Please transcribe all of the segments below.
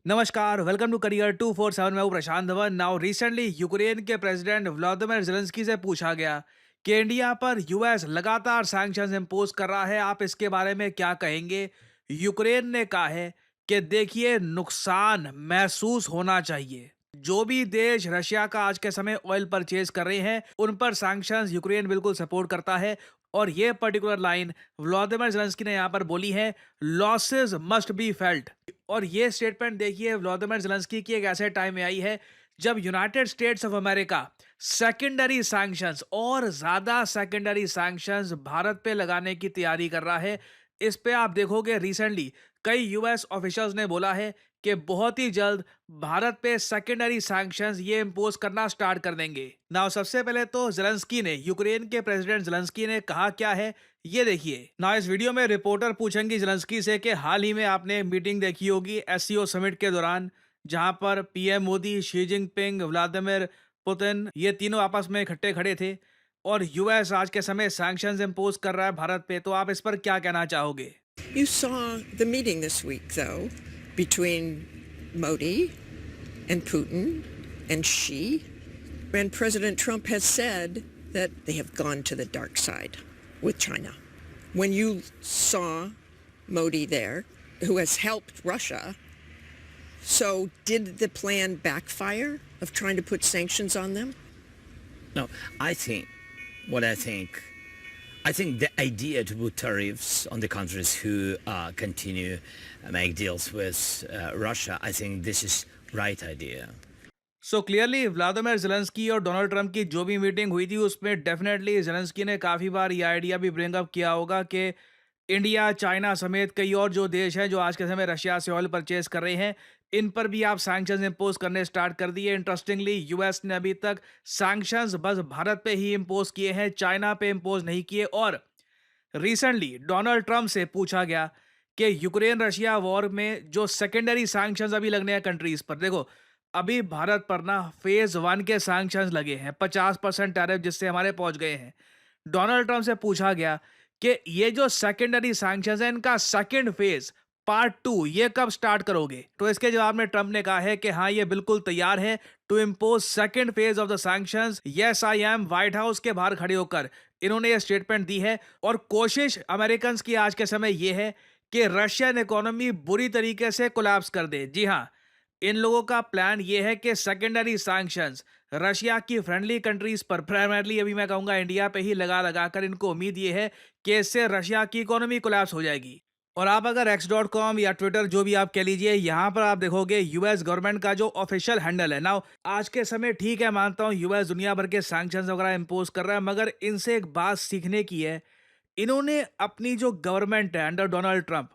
नमस्कार, welcome to career 247। मैं हूं प्रशांत धवन। नाउ रिसेंटली यूक्रेन के प्रेसिडेंट व्लादिमीर जेलेंस्की से पूछा गया कि इंडिया पर यूएस लगातार सैंक्शंस इंपोज कर रहा है, आप इसके बारे में क्या कहेंगे। यूक्रेन ने कहा है कि देखिए, नुकसान महसूस होना चाहिए। जो भी देश रशिया का आज के समय ऑयल परचेज कर रहे हैं, उन पर सैंक्शंस यूक्रेन बिल्कुल सपोर्ट करता है। और ये पर्टिकुलर लाइन व्लादिमीर जेलेंस्की ने यहाँ पर बोली है, लॉसेस मस्ट बी फेल्ट। और ये स्टेटमेंट देखिए व्लादिमीर जेलेंस्की की एक ऐसे टाइम में आई है जब United states of America secondary sanctions और ज्यादा सेकेंडरी सैंक्शंस भारत पे लगाने की तैयारी कर रहा है। इस पे आप देखोगे रिसेंटली कई यूएस ऑफिशियल्स ने बोला है कि बहुत ही जल्द भारत पे सेकेंडरी सैंक्शंस ये इंपोज करना स्टार्ट कर देंगे। नाउ सबसे पहले तो जेलेंस्की ने, यूक्रेन के प्रेसिडेंट जेलेंस्की ने कहा क्या है, ये देखिए। ना इस वीडियो में रिपोर्टर पूछेंगे जेलेंस्की से कि हाल ही में आपने मीटिंग देखी होगी एससीओ समिट के दौरान, जहां पर PM Modi, Xi Jinping, Vladimir Putin ये तीनों आपस में इकट्ठे खड़े थे और यूएस आज के समय सैंक्शंस इंपोज कर रहा है भारत पे। तो आप इस पर क्या कहना चाहोगे? You saw the meeting this week, though, between Modi and Putin and Xi. And President Trump has said that they have gone to the dark side with China. When you saw Modi there, who has helped Russia, so did the plan backfire of trying to put sanctions on them? No, I think what I think the idea to put tariffs on the countries who continue make deals with Russia, I think this is right idea. So clearly Vladimir Zelensky और Donald Trump की जो भी meeting हुई थी उसमें definitely Zelensky ने काफ़ी बार ये आइडिया भी ब्रिंग अप किया होगा कि इंडिया, चाइना समेत कई और जो देश हैं जो आज के समय रशिया से ऑयल परचेज कर रहे हैं, इन पर भी आप सैंक्शंस इंपोज करने स्टार्ट कर दिए। इंटरेस्टिंगली यूएस ने अभी तक सैंक्शंस बस भारत पे ही इंपोज किए हैं, चाइना पे इंपोज नहीं किए। और रिसेंटली डोनाल्ड ट्रंप से पूछा गया कि यूक्रेन रशिया वॉर में जो सेकेंडरी सैंक्शंस अभी लगने हैं कंट्रीज पर, देखो अभी भारत पर ना फेज 1 के सैंक्शंस लगे हैं, 50% टैरिफ जिससे हमारे पहुंच गए हैं। डोनाल्ड ट्रंप से पूछा गया कि ये जो सेकेंडरी सैंक्शंस है इनका सेकेंड फेज पार्ट 2 ये कब स्टार्ट करोगे। तो इसके जवाब में ट्रंप ने कहा है कि हाँ, ये बिल्कुल तैयार है to impose second phase of the sanctions. Yes I am. White House के बाहर खड़े होकर इन्होंने ये स्टेटमेंट दी है। और कोशिश अमेरिकन की आज के समय ये है कि रशियन इकोनॉमी बुरी तरीके से कोलैप्स कर दे। जी हाँ, इन लोगों का प्लान ये है कि सेकेंडरी सैंक्शंस रशिया की फ्रेंडली कंट्रीज पर, प्राइमरली अभी मैं कहूंगा इंडिया पे ही लगा लगा कर, इनको उम्मीद ये है कि इससे रशिया की इकोनॉमी कोलैप्स हो जाएगी। और आप अगर x.com या ट्विटर जो भी आप कह लीजिए, यहाँ पर आप देखोगे यूएस गवर्नमेंट का जो ऑफिशियल हैंडल है ना, आज के समय ठीक है, मानता हूँ यूएस दुनिया भर के सैंक्शंस वगैरह इंपोज कर रहा है, मगर इनसे एक बात सीखने की है। इन्होंने अपनी जो गवर्नमेंट है अंडर डोनाल्ड ट्रंप,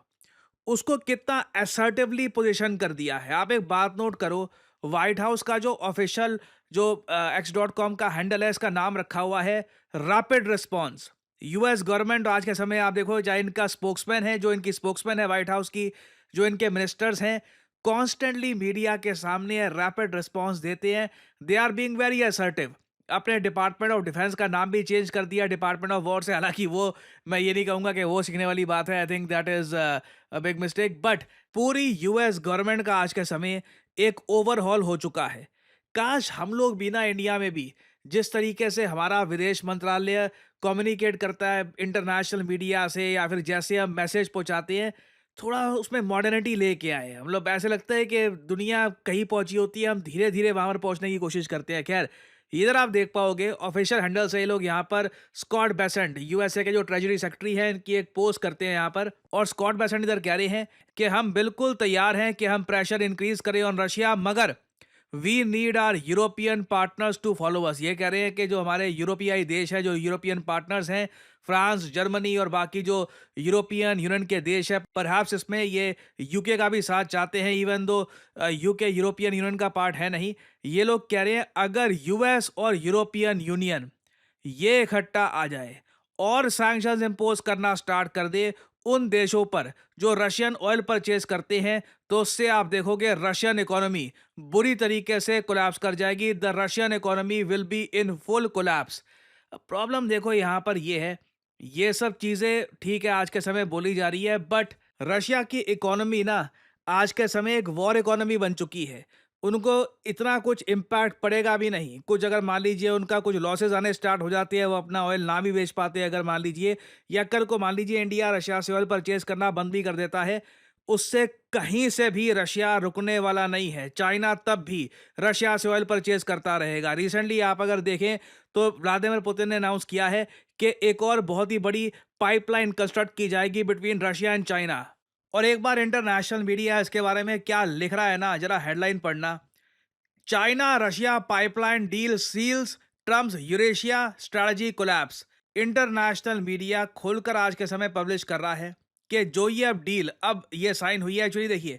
उसको कितना असर्टिवली पोजीशन कर दिया है। आप एक बात नोट करो, व्हाइट हाउस का जो ऑफिशियल जो x.com का हैंडल है, इसका नाम रखा हुआ है रैपिड रिस्पॉन्स। यूएस गवर्नमेंट आज के समय आप देखो, चाहे इनका स्पोक्समैन है, जो इनकी स्पोक्समैन है व्हाइट हाउस की, जो इनके मिनिस्टर्स हैं, कॉन्स्टेंटली मीडिया के सामने रैपिड रिस्पॉन्स देते हैं। They are being very assertive. अपने डिपार्टमेंट ऑफ डिफेंस का नाम भी चेंज कर दिया डिपार्टमेंट ऑफ वॉर से। हालांकि वो, मैं ये नहीं कहूंगा कि वो सीखने वाली बात है, I think that is a big mistake. But पूरी यूएस गवर्नमेंट का आज के समय एक ओवरहॉल हो चुका है। काश हम लोग भी ना इंडिया में भी जिस तरीके से हमारा विदेश मंत्रालय कम्युनिकेट करता है इंटरनेशनल मीडिया से, या फिर जैसे हम मैसेज पहुंचाते हैं, थोड़ा उसमें मॉडर्निटी लेके आए। हम लोग ऐसे लगता है कि दुनिया कहीं पहुंची होती है, हम धीरे धीरे वहां पर पहुंचने की कोशिश करते हैं। खैर, इधर आप देख पाओगे ऑफिशियल हैंडल से ये लोग यहाँ पर स्कॉट बेसेंट, यूएसए के जो ट्रेजरी सेक्रेटरी हैं, इनकी एक पोस्ट करते हैं यहाँ पर। और स्कॉट बेसेंट इधर कह रहे हैं कि हम बिल्कुल तैयार हैं कि हम प्रेशर इंक्रीज करें ऑन रशिया, मगर we need our European partners to follow us. ये कह रहे हैं कि जो हमारे यूरोपियाई देश है, जो यूरोपियन पार्टनर्स हैं, फ्रांस, जर्मनी और बाकी जो यूरोपियन यूनियन के देश है, परहैप्स इसमें ये यूके का भी साथ चाहते हैं, even though UK European union का पार्ट है नहीं। ये लोग कह रहे हैं अगर यूएस और यूरोपियन यूनियन ये इकट्ठा आ जाए और सैंक्शंस इंपोज करना स्टार्ट कर दे उन देशों पर जो रशियन ऑयल परचेज करते हैं, तो उससे आप देखोगे रशियन इकोनॉमी बुरी तरीके से कोलैप्स कर जाएगी। The Russian economy will be in full collapse. Problem देखो यहाँ पर ये है, ये सब चीजें ठीक है आज के समय बोली जा रही है, बट रशिया की इकोनॉमी ना आज के समय एक वॉर इकोनॉमी बन चुकी है। उनको इतना कुछ इम्पैक्ट पड़ेगा भी नहीं। कुछ अगर मान लीजिए उनका कुछ लॉसेस आने स्टार्ट हो जाते हैं, वो अपना ऑयल ना भी बेच पाते हैं अगर मान लीजिए, या कल को मान लीजिए इंडिया रशिया से ऑयल परचेज़ करना बंद भी कर देता है, उससे कहीं से भी रशिया रुकने वाला नहीं है। चाइना तब भी रशिया से ऑयल परचेज़ करता रहेगा। रिसेंटली आप अगर देखें तो व्लादिमीर पुतिन ने अनाउंस किया है कि एक और बहुत ही बड़ी पाइपलाइन कंस्ट्रक्ट की जाएगी बिटवीन रशिया एंड चाइना। और एक बार इंटरनेशनल मीडिया इसके बारे में क्या लिख रहा है ना, जरा हेडलाइन पढ़ना। China Russia pipeline deal seals Trump's Eurasia strategy collapse. International media खोलकर आज के समय पब्लिश कर रहा है कि जो ये अब डील अब ये साइन हुई है, एक्चुअली देखिए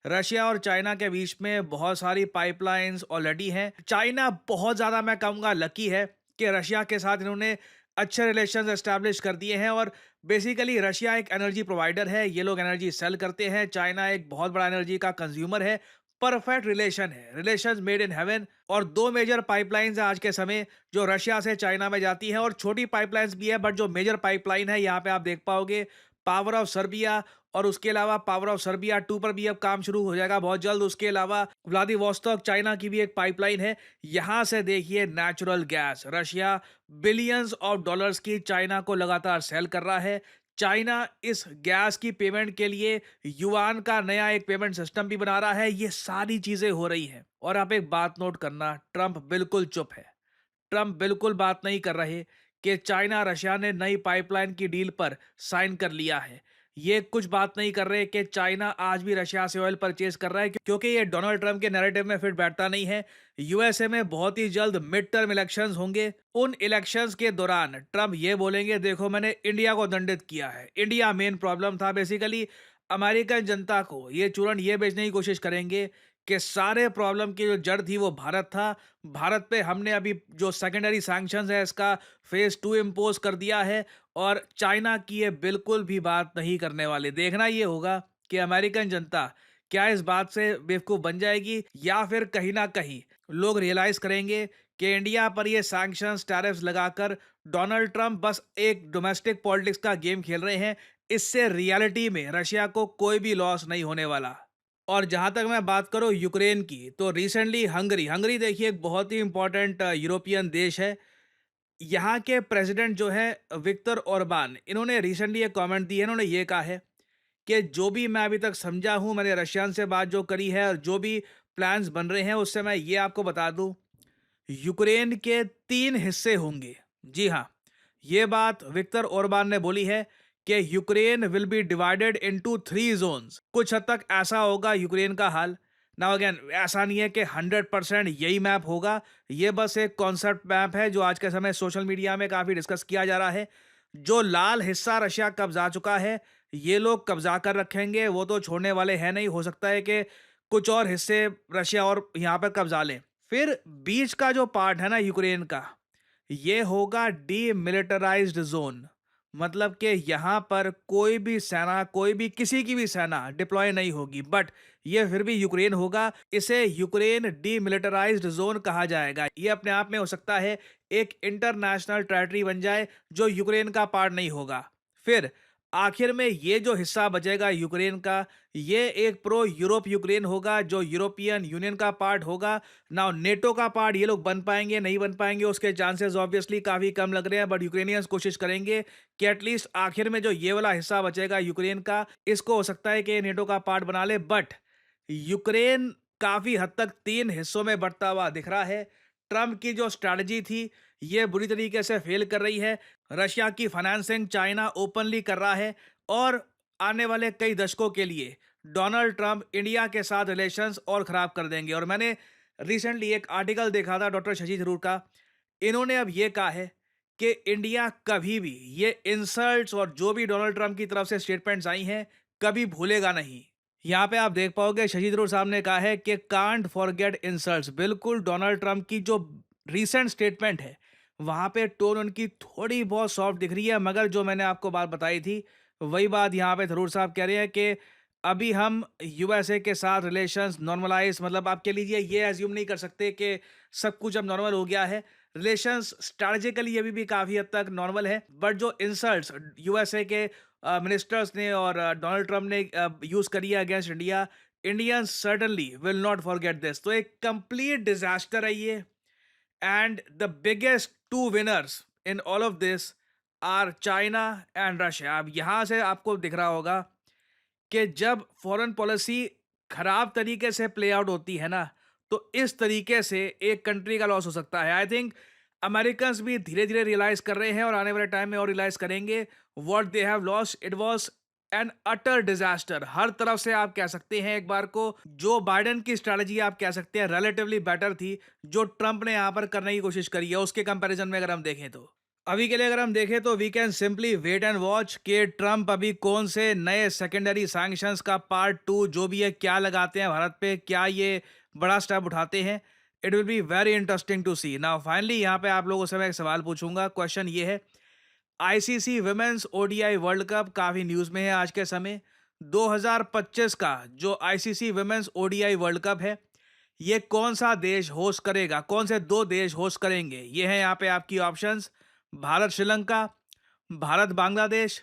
रशिया और चाइना के बीच में बहुत सारी पाइपलाइंस ऑलरेडी हैं। चाइना बहुत ज़्यादा मैं कहूँगा लकी है कि रशिया के साथ इन्होंने अच्छे रिलेशंस एस्टैब्लिश कर दिए हैं। और बेसिकली रशिया एक एनर्जी प्रोवाइडर है, ये लोग एनर्जी सेल करते हैं। चाइना एक बहुत बड़ा एनर्जी का कंज्यूमर है। परफेक्ट रिलेशन है, रिलेशंस मेड इन हेवन। और दो मेजर पाइपलाइंस हैं आज के समय जो रशिया से चाइना में जाती हैं, और छोटी पाइपलाइंस भी है, बट जो मेजर पाइपलाइन है यहाँ पे आप देख पाओगे पावर ऑफ सर्बिया, और उसके अलावा पावर ऑफ सर्बिया 2 पर भी अब काम शुरू हो जाएगा बहुत जल्द। उसके अलावा व्लादिवोस्तोक चाइना की भी एक पाइपलाइन है। यहाँ से देखिए natural gas Russia billions of dollars की चाइना को लगातार सेल कर रहा है। चाइना इस गैस की पेमेंट के लिए युआन का नया एक पेमेंट सिस्टम भी बना रहा है। ये सारी चीजें हो रही हैं। और आप एक बात नोट करना, ट्रंप बिल्कुल चुप है। ट्रंप बिल्कुल बात नहीं कर रहे कि चाइना रशिया ने नई पाइपलाइन की डील पर साइन कर लिया है। ये कुछ बात नहीं कर रहे कि चाइना आज भी रशिया से ऑयल परचेज कर रहा है, क्योंकि ये डोनाल्ड ट्रंप के नैरेटिव में फिट बैठता नहीं है। यूएसए में बहुत ही जल्द मिड टर्म इलेक्शंस होंगे। उन इलेक्शंस के दौरान ट्रंप ये बोलेंगे, देखो मैंने इंडिया को दंडित किया है, इंडिया मेन प्रॉब्लम था। बेसिकली अमेरिकन जनता को ये चूरन ये बेचने की कोशिश करेंगे कि सारे प्रॉब्लम की जो जड़ थी वो भारत था। भारत पे हमने अभी जो सेकेंडरी सैंक्शंस है इसका फेज 2 इम्पोज कर दिया है, और चाइना की ये बिल्कुल भी बात नहीं करने वाले। देखना ये होगा कि अमेरिकन जनता क्या इस बात से बेवकूफ़ बन जाएगी, या फिर कहीं ना कहीं लोग रियलाइज करेंगे कि इंडिया पर ये सैंक्शंस टैरिफ्स लगाकर डोनाल्ड ट्रंप बस एक डोमेस्टिक पॉलिटिक्स का गेम खेल रहे हैं। इससे रियलिटी में रशिया को कोई भी लॉस नहीं होने वाला। और जहाँ तक मैं बात करूँ यूक्रेन की, तो रिसेंटली हंगरी हंगरी देखिए एक बहुत ही इंपॉर्टेंट यूरोपियन देश है। यहाँ के प्रेसिडेंट जो है विक्टर ओरबान, इन्होंने रिसेंटली एक कमेंट दी है। इन्होंने ये कहा है कि जो भी मैं अभी तक समझा हूँ, मैंने रशियन से बात जो करी है और जो भी प्लान्स बन रहे हैं, उससे मैं ये आपको बता दूँ, यूक्रेन के 3 हिस्से होंगे। जी हाँ, ये बात विक्टर ओरबान ने बोली है कि Ukraine will be divided into 3 zones. कुछ हद तक ऐसा होगा यूक्रेन का हाल। नाउ अगेन ऐसा नहीं है कि 100% यही मैप होगा। ये बस एक कॉन्सेप्ट मैप है जो आज के समय सोशल मीडिया में काफ़ी डिस्कस किया जा रहा है। जो लाल हिस्सा रशिया कब्जा चुका है, ये लोग कब्जा कर रखेंगे, वो तो छोड़ने वाले हैं नहीं। हो सकता है कि कुछ और हिस्से रशिया और यहाँ पर कब्जा लें। फिर बीच का जो पार्ट है ना यूक्रेन का, ये होगा डीमिलिटराइज्ड जोन। मतलब कि यहाँ पर कोई भी सेना, कोई भी किसी की भी सेना डिप्लॉय नहीं होगी, बट ये फिर भी यूक्रेन होगा। इसे यूक्रेन डीमिलिटराइज्ड जोन कहा जाएगा। ये अपने आप में हो सकता है एक इंटरनेशनल टेरिटरी बन जाए जो यूक्रेन का पार्ट नहीं होगा। फिर आखिर में ये जो हिस्सा बचेगा यूक्रेन का, ये एक प्रो यूरोप यूक्रेन होगा जो यूरोपियन यूनियन का पार्ट होगा। ना नेटो का पार्ट ये लोग बन पाएंगे नहीं बन पाएंगे, उसके चांसेस ऑब्वियसली काफ़ी कम लग रहे हैं, बट यूक्रेनियंस कोशिश करेंगे कि एटलीस्ट आखिर में जो ये वाला हिस्सा बचेगा यूक्रेन का, इसको हो सकता है कि नेटो का पार्ट बना ले। बट यूक्रेन काफ़ी हद तक 3 हिस्सों में बढ़ता हुआ दिख रहा है। ट्रंप की जो स्ट्रैटेजी थी ये बुरी तरीके से फेल कर रही है। रशिया की फाइनेंसिंग चाइना ओपनली कर रहा है, और आने वाले कई दशकों के लिए डोनाल्ड ट्रंप इंडिया के साथ रिलेशंस और ख़राब कर देंगे। और मैंने रिसेंटली एक आर्टिकल देखा था डॉक्टर शशि थरूर का। इन्होंने अब ये कहा है कि इंडिया कभी भी ये इंसल्ट्स और जो भी डोनाल्ड ट्रंप की तरफ से स्टेटमेंट्स आई हैं कभी भूलेगा नहीं। यहाँ पे आप देख पाओगे शशि थरूर साहब ने कहा है कि कांट फॉरगेट इंसल्ट्स। बिल्कुल डोनाल्ड ट्रंप की जो रीसेंट स्टेटमेंट है वहाँ पे टोन उनकी थोड़ी बहुत सॉफ्ट दिख रही है, मगर जो मैंने आपको बात बताई थी वही बात यहाँ पे थरूर साहब कह रहे हैं कि अभी हम यूएसए के साथ रिलेशंस नॉर्मलाइज, मतलब आप कह लीजिए ये एज्यूम नहीं कर सकते कि सब कुछ अब नॉर्मल हो गया है। रिलेशंस स्ट्रैटेजिकली अभी भी काफ़ी हद तक नॉर्मल है, बट जो इंसल्ट्स यूएसए के मिनिस्टर्स ने और डोनाल्ड ट्रंप ने यूज़ करी है against India, Indians certainly will not forget this. तो एक कंप्लीट डिजास्टर है ये, and the biggest two winners in all of this are China and Russia. अब यहाँ से आपको दिख रहा होगा कि जब फॉरेन पॉलिसी खराब तरीके से प्ले आउट होती है ना, तो इस तरीके से एक कंट्री का लॉस हो सकता है। आई थिंक अमेरिकन्स भी धीरे धीरे रियलाइज कर रहे हैं और आने वाले टाइम में और रियलाइज करेंगे what they have lost. It was an utter disaster. हर तरफ से आप कह सकते हैं एक बार को जो बाइडेन की स्ट्रेटजी आप कह सकते हैं रिलेटिवली बेटर थी, जो ट्रंप ने यहाँ पर करने की कोशिश करी है उसके कंपैरिजन में अगर हम देखें तो। अभी के लिए अगर हम देखें तो we can simply wait and watch कि ट्रंप अभी कौन से नए सेकेंडरी सैंक्शंस का पार्ट 2 जो भी है क्या लगाते हैं भारत पे, क्या ये बड़ा स्टेप उठाते हैं। It will be very interesting to see. Now finally यहाँ पे आप लोगों से मैं एक सवाल पूछूंगा। क्वेश्चन ये है, ICC women's ODI world cup काफ़ी न्यूज़ में है आज के समय। 2025 का जो ICC women's ODI world cup है, ये कौन सा देश होस्ट करेगा, कौन से 2 देश होस्ट करेंगे? ये है यहाँ पे आपकी options, Bharat Sri Lanka, Bharat Bangladesh,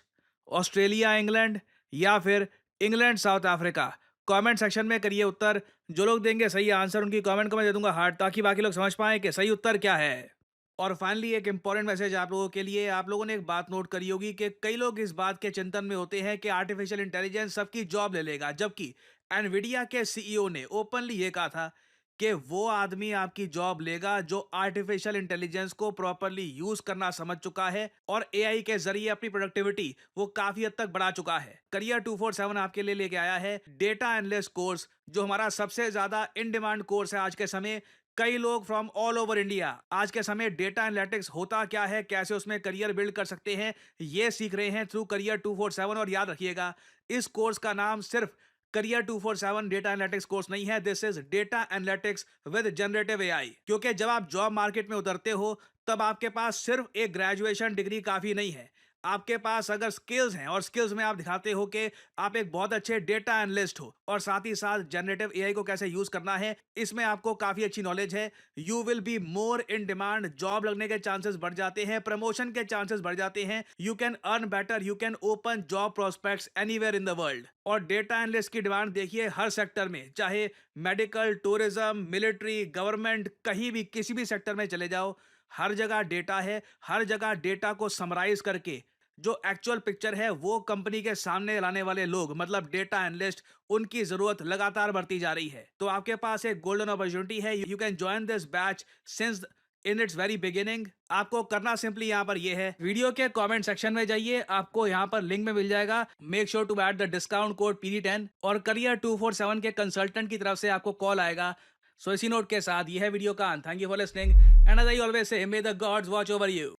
Australia England, या फिर England south Africa. Comment section में करिए उत्तर। जो लोग देंगे सही आंसर उनकी कमेंट को मैं दे दूंगा हार्ट, ताकि बाकी लोग समझ पाएं कि सही उत्तर क्या है। और फाइनली एक इंपॉर्टेंट मैसेज आप लोगों के लिए। आप लोगों ने एक बात नोट करी होगी कि कई लोग इस बात के चिंतन में होते हैं कि आर्टिफिशियल इंटेलिजेंस सबकी जॉब ले लेगा, जबकि एनवीडिया के सीईओ ने ओपनली ये कहा था कि वो आदमी आपकी जॉब लेगा जो आर्टिफिशियल इंटेलिजेंस को प्रॉपरली यूज करना समझ चुका है और एआई के जरिए अपनी प्रोडक्टिविटी वो काफी हद तक बढ़ा चुका है। करियर 247 आपके लिए लेके आया है डेटा एनालिस्ट कोर्स, जो हमारा सबसे ज्यादा इन डिमांड कोर्स है आज के समय। कई लोग फ्रॉम ऑल ओवर इंडिया आज के समय डेटा एनालिटिक्स होता क्या है, कैसे उसमें करियर बिल्ड कर सकते हैं, ये सीख रहे हैं थ्रू करियर 247। और याद रखिएगा, इस कोर्स का नाम सिर्फ करियर 247 डेटा एनालिटिक्स कोर्स नहीं है, this is data analytics with generative AI. क्योंकि जब आप जॉब मार्केट में उतरते हो तब आपके पास सिर्फ एक ग्रेजुएशन डिग्री काफी नहीं है। आपके पास अगर स्किल्स हैं और स्किल्स में आप दिखाते हो कि आप एक बहुत अच्छे डेटा एनालिस्ट हो और साथ ही साथ जनरेटिव एआई को कैसे यूज करना है, इसमें आपको काफी अच्छी नॉलेज है, you will be more in demand. Job लगने के चांसेस बढ़ जाते हैं, प्रमोशन के चांसेस बढ़ जाते हैं, you can earn better, you can open job prospects anywhere in the world. और डेटा एनालिस्ट की डिमांड देखिए हर सेक्टर में, चाहे मेडिकल, टूरिज्म, मिलिट्री, गवर्नमेंट, कहीं भी किसी भी सेक्टर में चले जाओ, हर जगह डेटा है। हर जगह डेटा को समराइज करके जो एक्चुअल पिक्चर है वो कंपनी के सामने लाने वाले लोग, मतलब डेटा एनालिस्ट, उनकी जरूरत लगातार बढ़ती जा रही है। तो आपके पास एक गोल्डन अपॉर्चुनिटी है, you can join this batch since in its very beginning. आपको करना सिंपली यहाँ पर ये है, वीडियो के कमेंट सेक्शन में जाइए, आपको यहाँ पर लिंक में मिल जाएगा, make sure to add the discount code PD10 और करियर 247 के कंसल्टेंट की तरफ से आपको कॉल आएगा। सो इसी नोट के साथ ये है वीडियो का अंत। Thank you for listening and as I always say, may the gods watch over you.